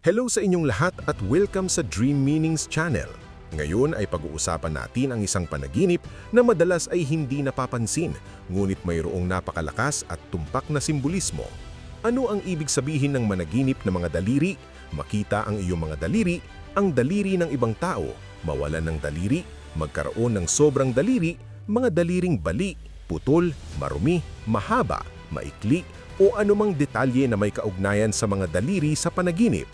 Hello sa inyong lahat at welcome sa Dream Meanings Channel. Ngayon ay pag-uusapan natin ang isang panaginip na madalas ay hindi napapansin, ngunit mayroong napakalakas at tumpak na simbolismo. Ano ang ibig sabihin ng managinip na mga daliri? Makita ang iyong mga daliri, ang daliri ng ibang tao, mawalan ng daliri, magkaroon ng sobrang daliri, mga daliring bali, putol, marumi, mahaba, maikli, o anumang detalye na may kaugnayan sa mga daliri sa panaginip.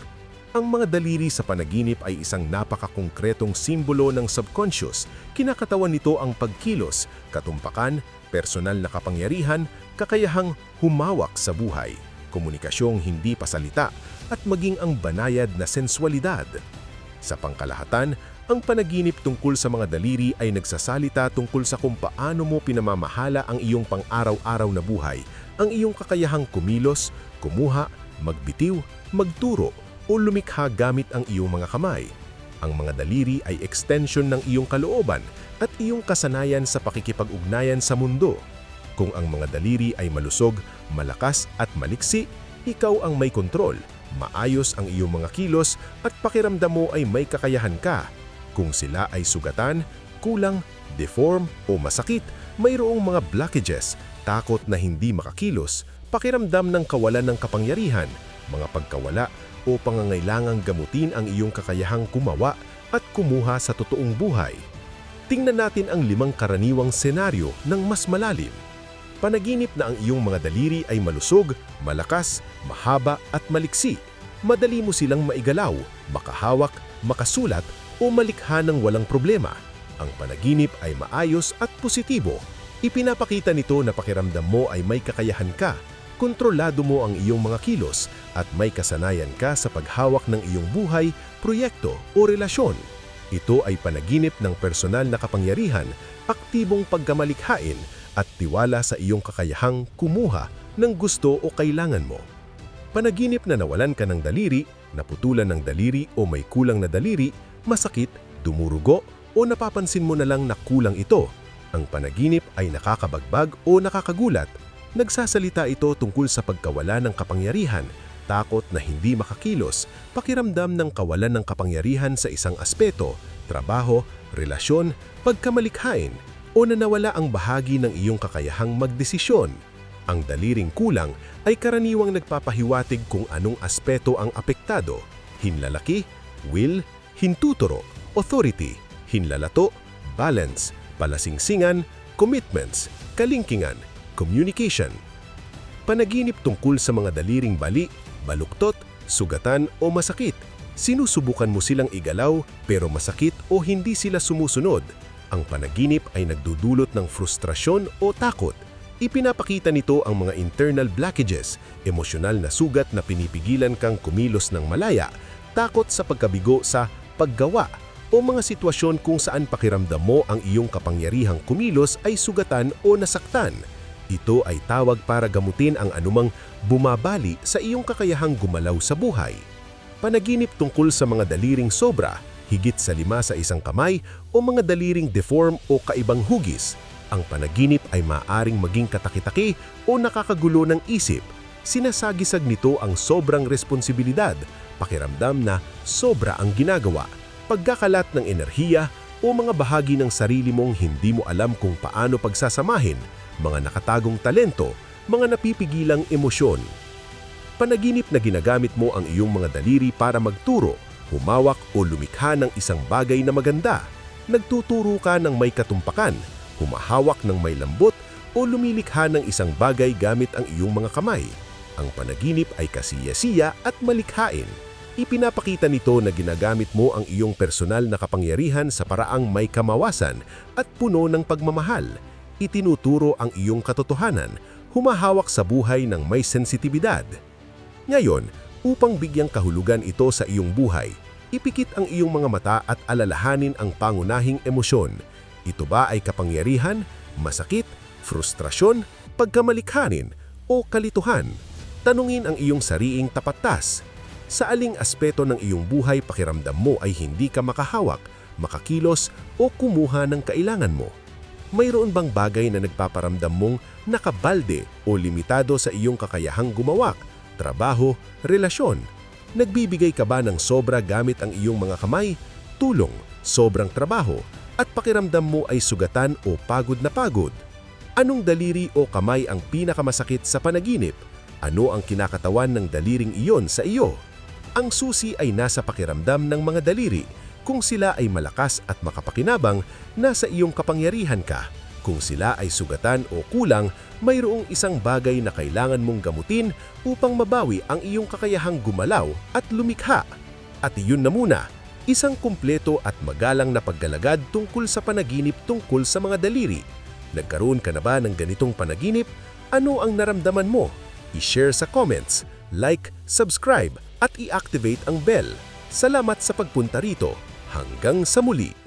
Ang mga daliri sa panaginip ay isang napakakongkretong simbolo ng subconscious. Kinakatawan nito ang pagkilos, katumpakan, personal na kapangyarihan, kakayahang humawak sa buhay, komunikasyong hindi pasalita, at maging ang banayad na sensualidad. Sa pangkalahatan, ang panaginip tungkol sa mga daliri ay nagsasalita tungkol sa kung paano mo pinamamahala ang iyong pang-araw-araw na buhay, ang iyong kakayahang kumilos, kumuha, magbitiw, magturo, o lumikha gamit ang iyong mga kamay. Ang mga daliri ay extension ng iyong kalooban at iyong kasanayan sa pakikipag-ugnayan sa mundo. Kung ang mga daliri ay malusog, malakas at maliksi, ikaw ang may kontrol, maayos ang iyong mga kilos at pakiramdam mo ay may kakayahan ka. Kung sila ay sugatan, kulang, deform o masakit, mayroong mga blockages, takot na hindi makakilos, pakiramdam ng kawalan ng kapangyarihan, mga pagkawala, o pangangailangang gamutin ang iyong kakayahang kumawa at kumuha sa totoong buhay. Tingnan natin ang 5 karaniwang senaryo ng mas malalim. Panaginip na ang iyong mga daliri ay malusog, malakas, mahaba at maliksi. Madali mo silang maigalaw, makahawak, makasulat o malikha ng walang problema. Ang panaginip ay maayos at positibo. Ipinapakita nito na pakiramdam mo ay may kakayahan ka, kontrolado mo ang iyong mga kilos at may kasanayan ka sa paghawak ng iyong buhay, proyekto o relasyon. Ito ay panaginip ng personal na kapangyarihan, aktibong pagkamalikhain at tiwala sa iyong kakayahang kumuha ng gusto o kailangan mo. Panaginip na nawalan ka ng daliri, naputulan ng daliri o may kulang na daliri, masakit, dumurugo o napapansin mo na lang na kulang ito. Ang panaginip ay nakakabagbag o nakakagulat. Nagsasalita ito tungkol sa pagkawala ng kapangyarihan, takot na hindi makakilos, pakiramdam ng kawalan ng kapangyarihan sa isang aspeto, trabaho, relasyon, pagkamalikhain, o nanawala ang bahagi ng iyong kakayahang magdesisyon. Ang daliring kulang ay karaniwang nagpapahiwatig kung anong aspeto ang apektado: hinlalaki, will, hintuturo, authority, hinlalato, balance, palasingsingan, commitments, kalingkingan, communication. Panaginip tungkol sa mga daliring bali, baluktot, sugatan o masakit. Sinusubukan mo silang igalaw pero masakit o hindi sila sumusunod. Ang panaginip ay nagdudulot ng frustrasyon o takot. Ipinapakita nito ang mga internal blockages, emosyonal na sugat na pinipigilan kang kumilos ng malaya, takot sa pagkabigo sa paggawa, o mga sitwasyon kung saan pakiramdam mo ang iyong kapangyarihang kumilos ay sugatan o nasaktan. Ito ay tawag para gamutin ang anumang bumabali sa iyong kakayahang gumalaw sa buhay. Panaginip tungkol sa mga daliring sobra, higit sa 5 sa isang kamay o mga daliring deform o kaibang hugis. Ang panaginip ay maaaring maging katakitaki o nakakagulo ng isip. Sinasagisag nito ang sobrang responsibilidad, pakiramdam na sobra ang ginagawa, pagkakalat ng enerhiya o mga bahagi ng sarili mong hindi mo alam kung paano pagsasamahin, mga nakatagong talento, mga napipigilang emosyon. Panaginip na ginagamit mo ang iyong mga daliri para magturo, humawak o lumikha ng isang bagay na maganda. Nagtuturo ka ng may katumpakan, humahawak ng may lambot o lumilikha ng isang bagay gamit ang iyong mga kamay. Ang panaginip ay kasiya-siya at malikhain. Ipinapakita nito na ginagamit mo ang iyong personal na kapangyarihan sa paraang may kamawasan at puno ng pagmamahal. Itinuturo ang iyong katotohanan, humahawak sa buhay ng may sensitibidad. Ngayon, upang bigyang kahulugan ito sa iyong buhay, ipikit ang iyong mga mata at alalahanin ang pangunahing emosyon. Ito ba ay kapangyarihan, masakit, frustrasyon, pagkamalikhain, o kalituhan? Tanungin ang iyong sariing tapatas. Sa aling aspeto ng iyong buhay pakiramdam mo ay hindi ka makahawak, makakilos, o kumuha ng kailangan mo? Mayroon bang bagay na nagpaparamdam mong nakabalde o limitado sa iyong kakayahang gumawak, trabaho, relasyon? Nagbibigay ka ba ng sobra gamit ang iyong mga kamay, tulong, sobrang trabaho, at pakiramdam mo ay sugatan o pagod na pagod? Anong daliri o kamay ang pinakamasakit sa panaginip? Ano ang kinakatawan ng daliring iyon sa iyo? Ang susi ay nasa pakiramdam ng mga daliri. Kung sila ay malakas at makapakinabang, nasa iyong kapangyarihan ka. Kung sila ay sugatan o kulang, mayroong isang bagay na kailangan mong gamutin upang mabawi ang iyong kakayahang gumalaw at lumikha. At iyon na muna, isang kumpleto at magalang na paggalagad tungkol sa panaginip tungkol sa mga daliri. Nagkaroon ka na ba ng ganitong panaginip? Ano ang naramdaman mo? I-share sa comments, like, subscribe at i-activate ang bell. Salamat sa pagpunta rito. Hanggang sa muli!